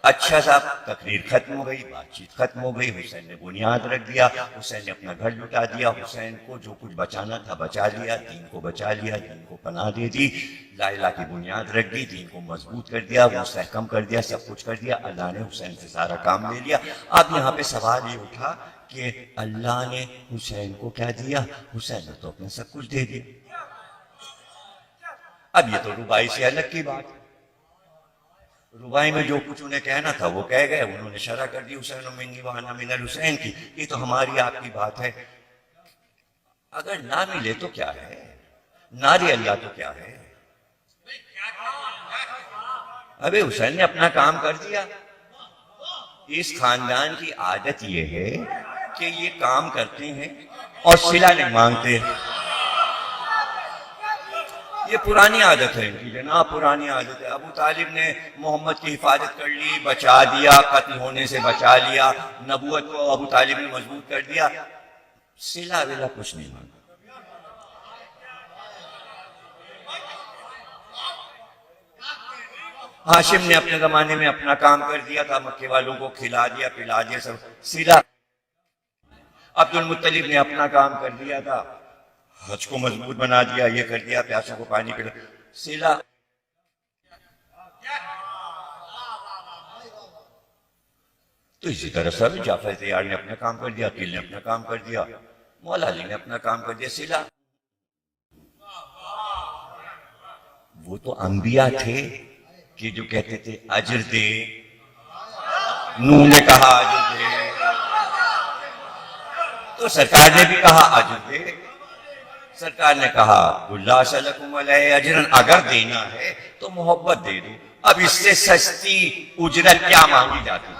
अच्छा साहब, तकरीर खत्म हो गई, बातचीत खत्म हो गई, हुसैन ने बुनियाद रख दिया, हुसैन ने अपना घर लुटा दिया, हुसैन को जो कुछ बचाना था बचा लिया, दीन को बचा लिया, दीन को पनाह दे दी, ला इलाहा की बुनियाद रख दी, दीन को मजबूत कर दिया, मुस्तहकम कर दिया, सब कुछ कर दिया। अल्लाह ने हुसैन से सारा काम ले लिया। अब यहाँ पे सवाल ये उठा कि अल्लाह ने हुसैन को क्या दिया? हुसैन ने तो अपना सब कुछ दे दिया। अब ये तो रुबाई से अलग की बात है। रुबाई में जो कुछ उन्हें कहना था वो कह गए, उन्होंने शरह कर दी हुसैन मिन्नी व अना मिनल हुसैन की। ये तो हमारी आपकी बात है। अगर ना मिले तो क्या है, नारी अल्लाह तो क्या है। अबे हुसैन ने अपना काम कर दिया। इस खानदान की आदत ये है कि ये काम करते हैं और सिला नहीं मांगते। ये पुरानी आदत है इनकी जनाब, पुरानी आदत है। अबू तालिब ने मोहम्मद की हिफाजत कर ली, बचा दिया, कत्ल होने से बचा लिया, नबूवत को अबू तालिब ने मजबूत कर दिया, सिला विला कुछ नहीं मांगा। हाशिम ने अपने जमाने में अपना काम कर दिया था, मक्के वालों को खिला दिया पिला दिया, सब सिला। अब्दुल मुत्तलिब ने अपना काम कर दिया था, हज को मजबूत बना दिया, ये कर दिया, प्यासों को पानी पिला, सिला। तो इसी तरह सर जाफर तैयार ने अपना काम कर दिया, अकील ने अपना काम कर दिया, मौला अली ने अपना काम कर दिया, सिला। वो तो अंबिया थे कि जो कहते थे अजर दे। नूह ने कहा अजर दे, तो सरकार ने भी कहा अजर दे। सरकार ने कहा अजरन, अगर देना है तो मोहब्बत दे दो। अब इससे सस्ती उजरत क्या मांगी जाती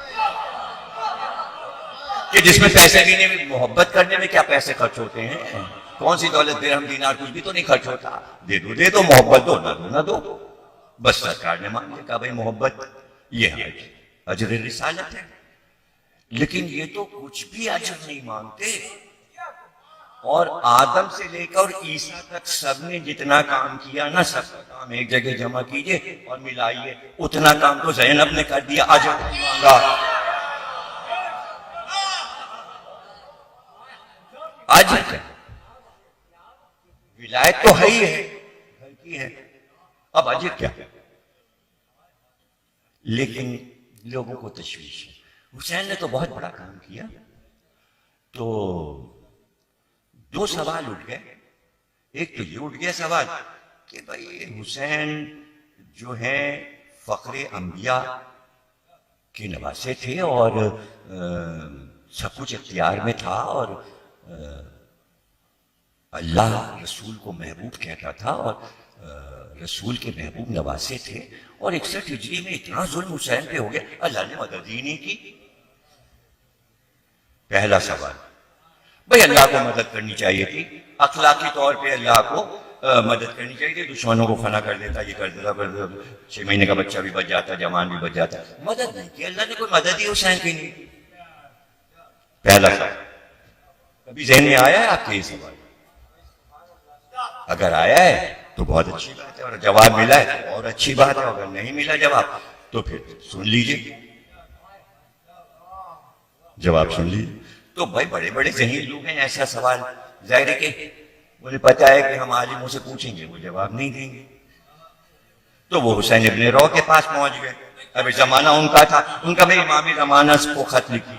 कि जिसमें पैसे देने में, मोहब्बत करने में क्या पैसे खर्च होते हैं? कौन सी दौलत दिरहम दीनार कुछ भी तो नहीं खर्च होता। दे दो मोहब्बत दो, ना दो। बस सरकार ने मान लिया, भाई मोहब्बत ये है, अजर रिसालत है। लेकिन ये तो कुछ भी अजर नहीं मांगते। और आदम से लेकर ईसा तक सबने जितना काम किया ना, सबका काम एक जगह जमा कीजिए और मिलाइए, उतना काम तो ज़ैनब ने कर दिया, अजर नहीं मांगा। अजर क्या, विलायत तो है ही है, घर की है, अब अजर क्या। लेकिन लोगों को तशवीश है। हुसैन ने तो बहुत बड़ा काम किया। तो दो सवाल उठ गए। एक तो ये उठ गया सवाल कि भाई हुसैन जो है फख्रे अंबिया के नवासे थे और सब कुछ इख्तियार में था और अल्लाह रसूल को महबूब कहता था और रसूल के महबूब नवासे थे, और 61 हिजरी में इतना जुल्म हुसैन पे हो गया, अल्लाह ने मदद ही नहीं की। पहला सवाल, भाई अल्लाह को मदद करनी चाहिए थी, अखलाकी तौर पे अल्लाह को मदद करनी चाहिए थी। दुश्मनों को फना कर देता, ये कर देता, 6 महीने का बच्चा भी बच जाता, जवान भी बच जाता, मदद नहीं की। अल्लाह ने कोई मदद ही हुसैन की नहीं। पहला सवाल, कभी ज़हन में आया है आपके ये सवाल? अगर आया है तो बहुत अच्छी बात है, और जवाब मिला है तो और अच्छी बात है। अगर नहीं मिला जवाब तो फिर सुन लीजिए, जवाब सुन लीजिए। तो भाई बड़े बड़े ज़हीन लोग हैं, ऐसा सवाल जाहिर है कि मुझे पता है कि हम आलिमों से पूछेंगे, वो जवाब नहीं देंगे। तो वो हुसैन इब्ने रौ के पास पहुंच गए। अभी जमाना उनका था, उनका भाई इमाम ज़माना को खत लिखी,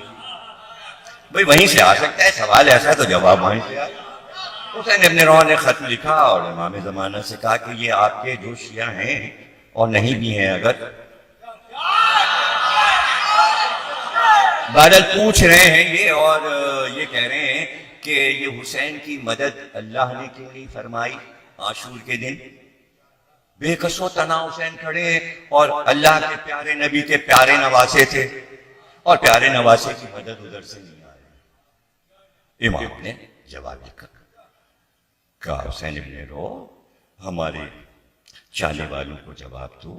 भाई वहीं से आ सकता है सवाल ऐसा, तो जवाब वहीं से आया। हुसैन इब्ने रौ ने खत लिखा और इमाम ज़माना से कहा कि ये आपके जो शिया हैं और नहीं भी हैं, अगर बादल पूछ रहे हैं ये और ये कह रहे हैं कि ये हुसैन की मदद अल्लाह ने क्यों नहीं फरमाई आशूर के दिन? बेकसो तना हुसैन खड़े हैं और अल्लाह के प्यारे नबी के प्यारे नवासे थे, और प्यारे नवासे की मदद उधर से नहीं आ रही। इमाम ने जवाब लिखा, कहा हुसैन इब्ने रौ, हमारे चाले वालों को जवाब दो,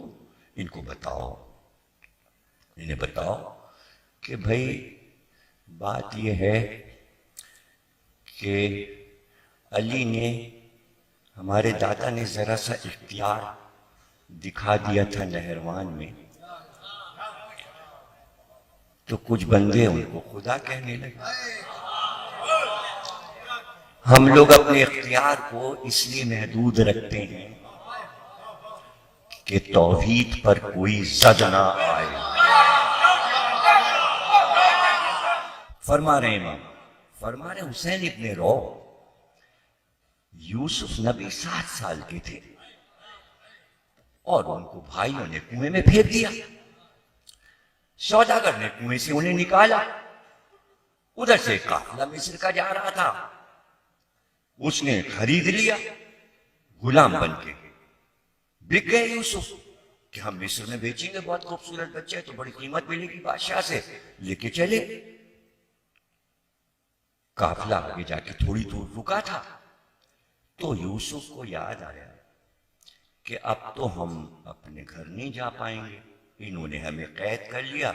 इनको बताओ, इन्हें बताओ कि भाई बात यह है कि अली ने, हमारे दादा ने जरा सा इख्तियार दिखा दिया था नहरवान में, तो कुछ बंदे उनको खुदा कहने लगे। हम लोग अपने इख्तियार को इसलिए महदूद रखते हैं कि तौहीद पर कोई जद ना आए। फरमा रहे इमाम, फरमा रहे हुसैन इब्ने रौ, यूसुफ नबी 7 साल के थे और उनको भाइयों ने कुएं में फेंक दिया। सौदागर ने कुएं से उन्हें निकाला। उधर से काफिला मिस्र का जा रहा था, उसने खरीद लिया गुलाम बनके। बिक गए यूसुफ कि हम मिस्र में बेचेंगे, बहुत खूबसूरत बच्चे तो बड़ी कीमत मिलेगी बादशाह से। लेके चले। काफिला आगे जाके थोड़ी दूर रुका था तो यूसुफ को याद आया कि अब तो हम अपने घर नहीं जा पाएंगे, इन्होंने हमें कैद कर लिया।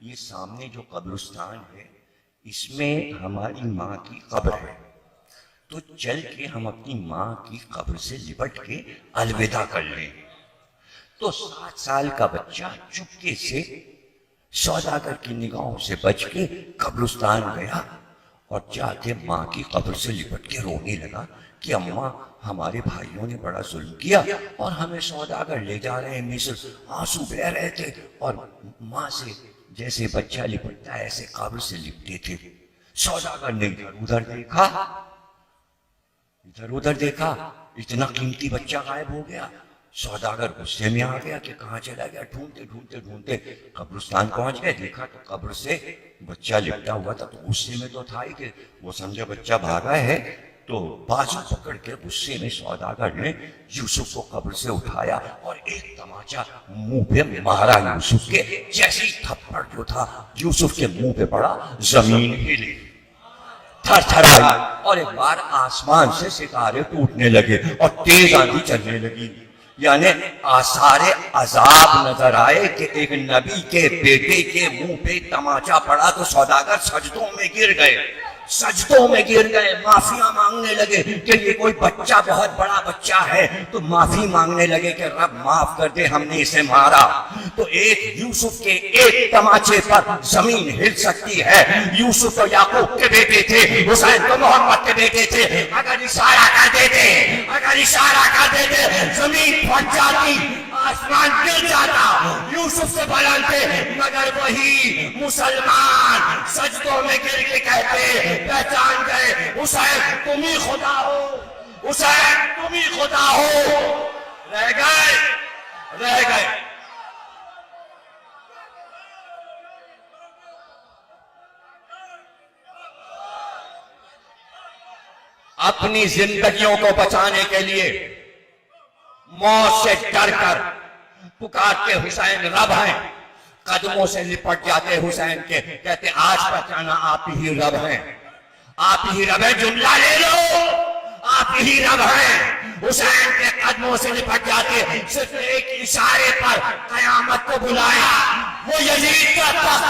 ये सामने जो कब्रिस्तान है इसमें हमारी माँ की कब्र है, तो चल के हम अपनी माँ की कब्र से लिपट के अलविदा कर लें। तो 7 साल का बच्चा चुपके से सौदागर की निगाहों से बच के कब्रिस्तान गया और जाके माँ की कब्र से लिपट के रोने लगा कि अम्मा, हमारे भाइयों ने बड़ा जुल्म किया और हमें सौदागर ले जा रहे हैं मिस्र। आंसू बह रहे थे और माँ से जैसे बच्चा लिपटता है ऐसे कब्र से लिपटे थे। सौदागर ने इधर उधर देखा, इतना कीमती बच्चा गायब हो गया। सौदागर गुस्से में आ गया कि कहाँ चला गया। ढूंढते ढूंढते ढूंढते कब्रिस्तान पहुंच गए, देखा तो कब्र से बच्चा लिपटा हुआ था। तो गुस्से में तो था ही कि वो समझा बच्चा भागा है, तो बाजू पकड़ के गुस्से में सौदागर ने यूसुफ को कब्र से उठाया और एक तमाचा मुंह पे मारा यूसुफ के। जैसी थप्पड़ जो था यूसुफ के मुंह पे पड़ा, जमीन हिली, थरथराई और एक बार आसमान से सितारे टूटने लगे और तेज आंधी चलने लगी। यानी आसारे अजाब नजर आए कि एक नबी के बेटे के मुंह पे तमाचा पड़ा तो सौदागर सजदों में गिर गए, माफिया मांगने लगे कि ये कोई बच्चा बहुत बड़ा बच्चा है, तो माफी मांगने लगे कि रब माफ कर दे, हमने इसे मारा। तो एक यूसुफ के एक तमाचे पर जमीन हिल सकती है। यूसुफ तो याकूब के बेटे थे, हुसैन तो मोहम्मद के बेटे थे। अगर इशारा कर देते जमीन फट जाती, आसमान गिर जाता। यूसुफ से बुलंद थे, मगर वही मुसलमान सजदों में गिर के कहते, पहचान गए, हुसैन तुम ही खुदा हो, हुसैन तुम ही खुदा हो। रह गए। अपनी जिंदगियों को बचाने के लिए मौत से डर कर पुकारते हुसैन रब हैं, कदमों से लिपट जाते हुसैन के, कहते आज पहचाना आप ही रब हैं, आप ही रब हैं, जुमला ले लो, आप ही रब हैं। हुसैन के कदमों से लिपट जाते, सिर्फ एक इशारे पर कयामत को बुलाया। वो यजीद का तख्त